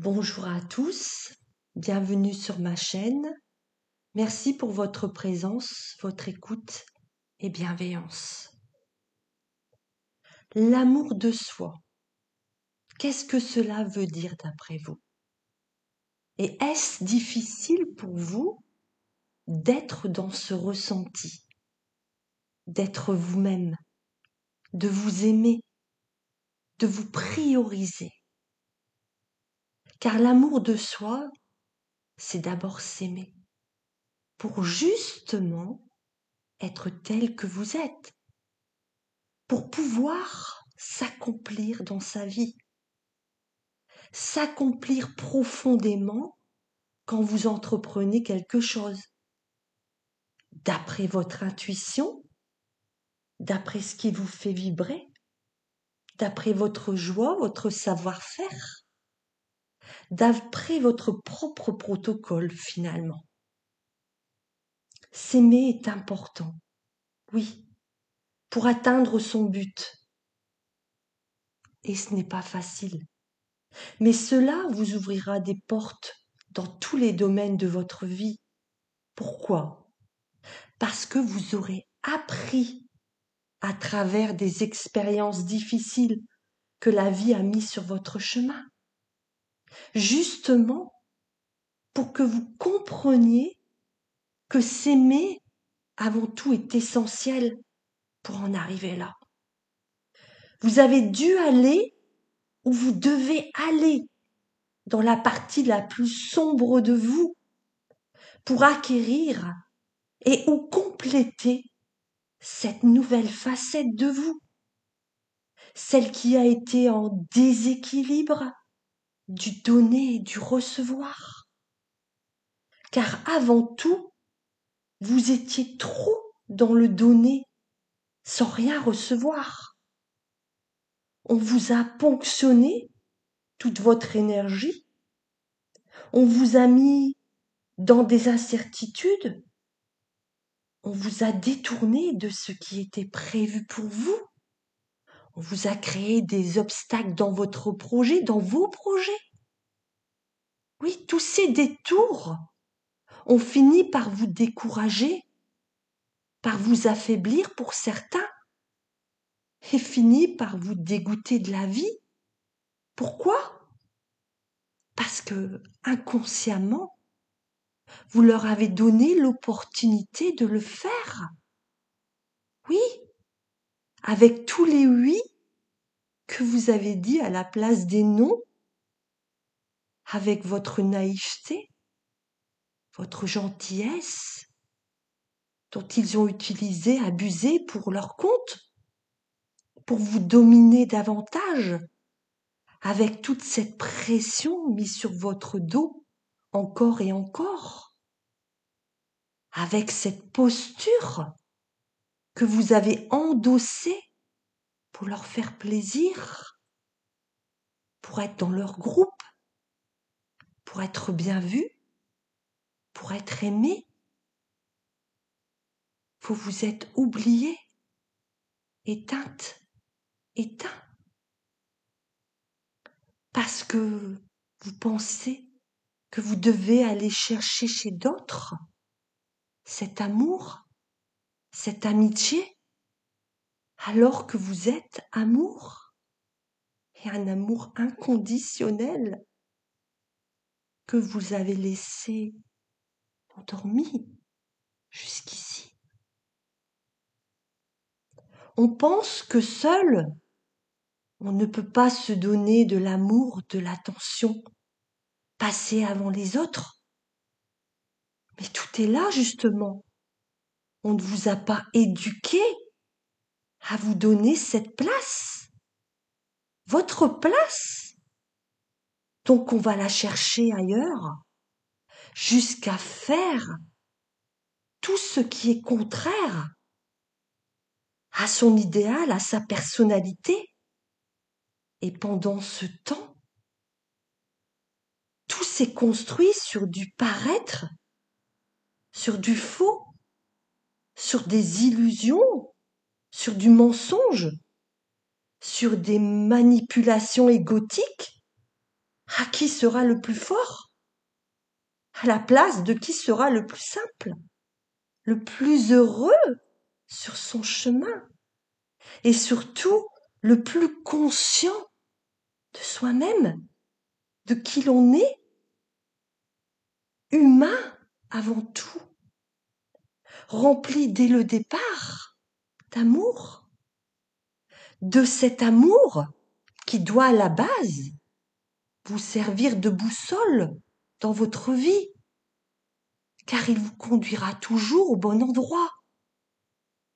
Bonjour à tous, bienvenue sur ma chaîne. Merci pour votre présence, votre écoute et bienveillance. L'amour de soi, qu'est-ce que cela veut dire d'après vous? Et est-ce difficile pour vous d'être dans ce ressenti, d'être vous-même, de vous aimer, de vous prioriser? Car l'amour de soi, c'est d'abord s'aimer, pour justement être tel que vous êtes, pour pouvoir s'accomplir dans sa vie, s'accomplir profondément quand vous entreprenez quelque chose, d'après votre intuition, d'après ce qui vous fait vibrer, d'après votre joie, votre savoir-faire, d'après votre propre protocole finalement. S'aimer est important, oui, pour atteindre son but. Et ce n'est pas facile. Mais cela vous ouvrira des portes dans tous les domaines de votre vie. Pourquoi? Parce que vous aurez appris à travers des expériences difficiles que la vie a mis sur votre chemin. Justement, pour que vous compreniez que s'aimer avant tout est essentiel pour en arriver là. Vous avez dû aller où vous devez aller dans la partie la plus sombre de vous pour acquérir et ou compléter cette nouvelle facette de vous, celle qui a été en déséquilibre du donner et du recevoir. Car avant tout, vous étiez trop dans le donner sans rien recevoir. On vous a ponctionné toute votre énergie, on vous a mis dans des incertitudes, on vous a détourné de ce qui était prévu pour vous. On vous a créé des obstacles dans votre projet, dans vos projets. Oui, tous ces détours ont fini par vous décourager, par vous affaiblir pour certains, et fini par vous dégoûter de la vie. Pourquoi? Parce que inconsciemment, vous leur avez donné l'opportunité de le faire. Oui, avec tous les oui que vous avez dit à la place des non, avec votre naïveté, votre gentillesse, dont ils ont utilisé, abusé pour leur compte, pour vous dominer davantage, avec toute cette pression mise sur votre dos, encore et encore, avec cette posture que vous avez endossée pour leur faire plaisir, pour être dans leur groupe, pour être bien vu, pour être aimé. Vous vous êtes oublié, éteinte, éteint, parce que vous pensez que vous devez aller chercher chez d'autres cet amour, cette amitié, alors que vous êtes amour, et un amour inconditionnel que vous avez laissé endormi jusqu'ici. On pense que seul, on ne peut pas se donner de l'amour, de l'attention, passer avant les autres. Mais tout est là, justement. On ne vous a pas éduqué à vous donner cette place, votre place. Donc on va la chercher ailleurs, jusqu'à faire tout ce qui est contraire à son idéal, à sa personnalité. Et pendant ce temps, tout s'est construit sur du paraître, sur du faux, sur des illusions, sur du mensonge, sur des manipulations égotiques, à qui sera le plus fort, à la place de qui sera le plus simple, le plus heureux sur son chemin, et surtout le plus conscient de soi-même, de qui l'on est, humain avant tout, rempli dès le départ d'amour, de cet amour qui doit à la base vous servir de boussole dans votre vie, car il vous conduira toujours au bon endroit,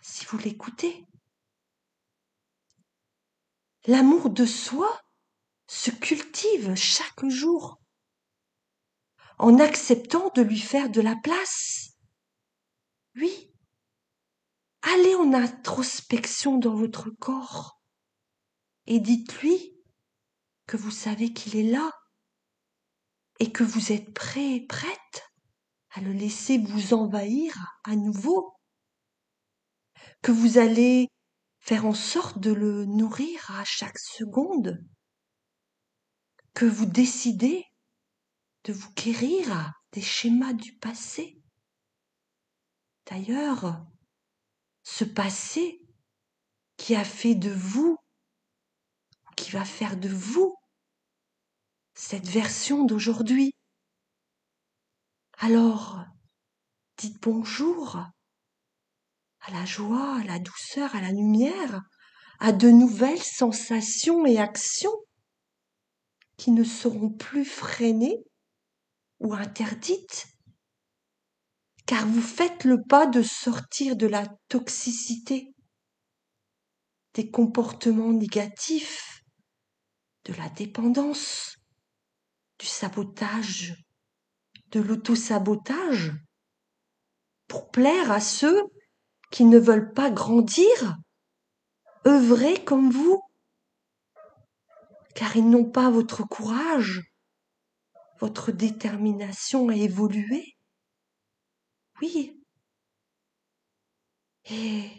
si vous l'écoutez. L'amour de soi se cultive chaque jour, en acceptant de lui faire de la place. Oui, allez en introspection dans votre corps et dites-lui que vous savez qu'il est là et que vous êtes prêt et prête à le laisser vous envahir à nouveau, que vous allez faire en sorte de le nourrir à chaque seconde, que vous décidez de vous guérir des schémas du passé. D'ailleurs, ce passé qui a fait de vous, qui va faire de vous cette version d'aujourd'hui. Alors, dites bonjour à la joie, à la douceur, à la lumière, à de nouvelles sensations et actions qui ne seront plus freinées ou interdites, car vous faites le pas de sortir de la toxicité, des comportements négatifs, de la dépendance, du sabotage, de l'auto-sabotage, pour plaire à ceux qui ne veulent pas grandir, œuvrer comme vous, car ils n'ont pas votre courage, votre détermination à évoluer. Oui, et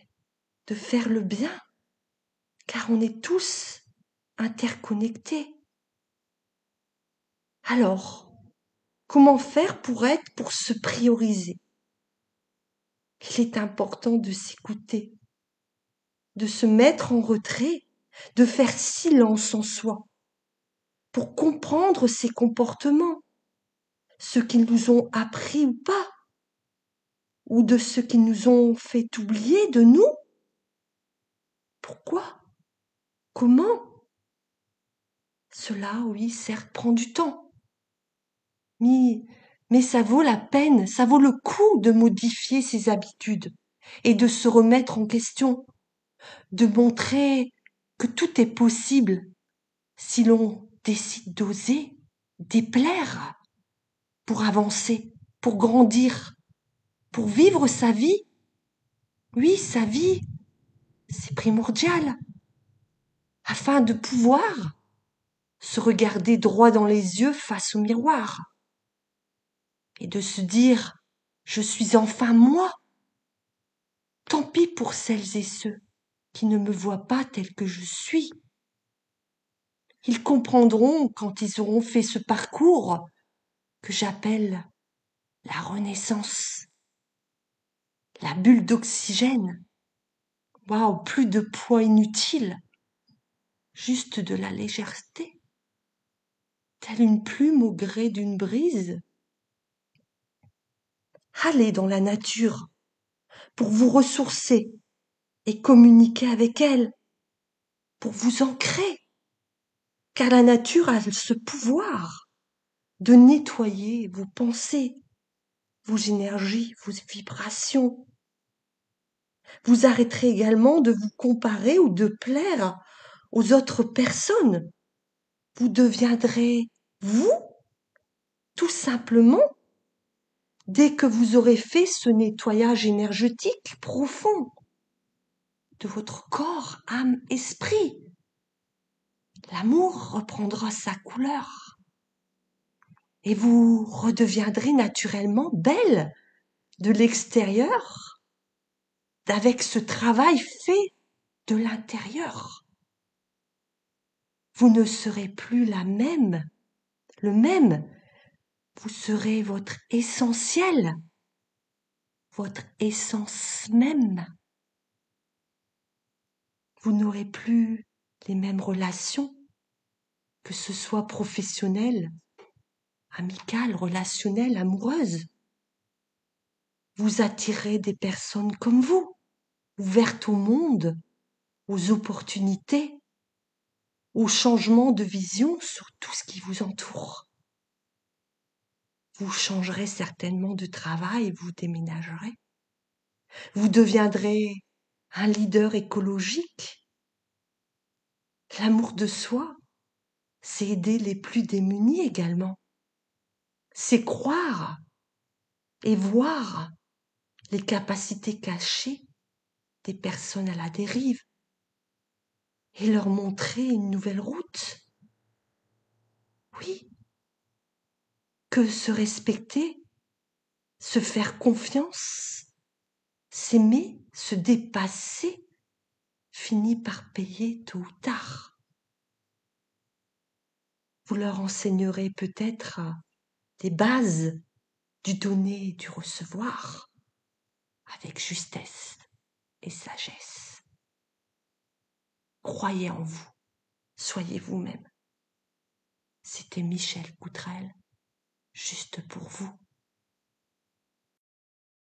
de faire le bien, car on est tous interconnectés. Alors, comment faire pour se prioriser? Il est important de s'écouter, de se mettre en retrait, de faire silence en soi, pour comprendre ses comportements, ceux qui nous ont appris ou pas, ou de ceux qui nous ont fait oublier de nous. Pourquoi? Comment? Cela, oui, certes, prend du temps. Mais ça vaut la peine, ça vaut le coup de modifier ses habitudes et de se remettre en question, de montrer que tout est possible si l'on décide d'oser, déplaire, pour avancer, pour grandir, pour vivre sa vie. Oui, sa vie, c'est primordial, afin de pouvoir se regarder droit dans les yeux face au miroir et de se dire « Je suis enfin moi ». Tant pis pour celles et ceux qui ne me voient pas tel que je suis. Ils comprendront quand ils auront fait ce parcours que j'appelle la renaissance, la bulle d'oxygène. Waouh, plus de poids inutile, juste de la légèreté, telle une plume au gré d'une brise. Allez dans la nature pour vous ressourcer et communiquer avec elle, pour vous ancrer, car la nature a ce pouvoir de nettoyer vos pensées, vos énergies, vos vibrations. Vous arrêterez également de vous comparer ou de plaire aux autres personnes. Vous deviendrez vous, tout simplement, dès que vous aurez fait ce nettoyage énergétique profond de votre corps, âme, esprit. L'amour reprendra sa couleur et vous redeviendrez naturellement belle de l'extérieur avec ce travail fait de l'intérieur. Vous ne serez plus la même le même. Vous serez votre essentiel, votre essence même. Vous n'aurez plus les mêmes relations, que ce soit professionnelles, amicales, relationnelles, amoureuses. Vous attirez des personnes comme vous, ouvertes au monde, aux opportunités, au changement de vision sur tout ce qui vous entoure. Vous changerez certainement de travail, vous déménagerez. Vous deviendrez un leader écologique. L'amour de soi, c'est aider les plus démunis également. C'est croire et voir les capacités cachées des personnes à la dérive et leur montrer une nouvelle route. Oui, que se respecter, se faire confiance, s'aimer, se dépasser, finit par payer tôt ou tard. Vous leur enseignerez peut-être des bases du donner et du recevoir avec justesse et sagesse. Croyez en vous, soyez vous-même. C'était Michel Coutrel, juste pour vous.